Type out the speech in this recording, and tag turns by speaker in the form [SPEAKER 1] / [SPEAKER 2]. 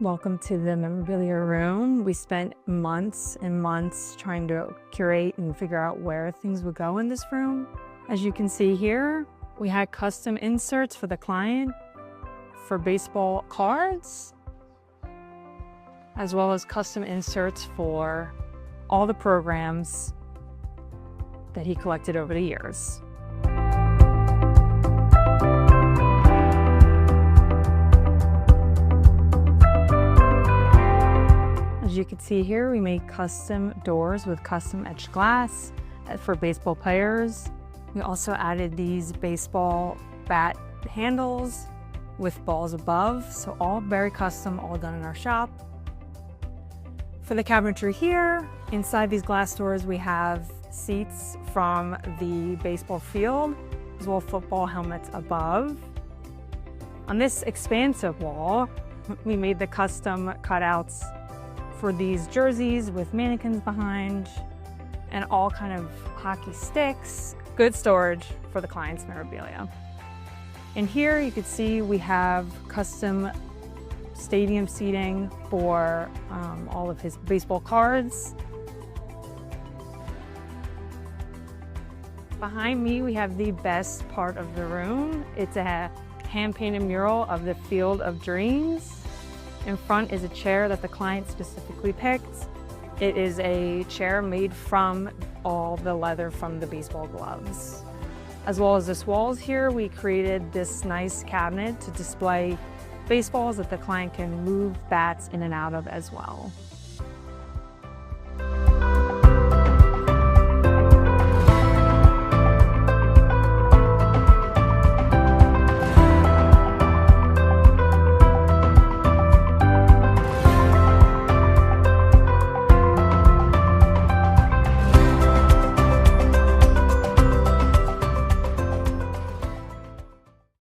[SPEAKER 1] Welcome to the memorabilia room. We spent months and months trying to curate and figure out where things would go in this room. As you can see here, we had custom inserts for the client for baseball cards, as well as custom inserts for all the programs that he collected over the years. As you can see here, we made custom doors with custom etched glass for baseball players. We also added these baseball bat handles with balls above, so all very custom, all done in our shop. For the cabinetry here, inside these glass doors, we have seats from the baseball field, as well as football helmets above. On this expansive wall, we made the custom cutouts for these jerseys with mannequins behind and all kind of hockey sticks. Good storage for the client's memorabilia. And here you can see we have custom stadium seating for all of his baseball cards. Behind me, we have the best part of the room. It's a hand-painted mural of the Field of Dreams. In front is a chair that the client specifically picked. It is a chair made from all the leather from the baseball gloves. As well as this walls here, we created this nice cabinet to display baseballs that the client can move bats in and out of as well.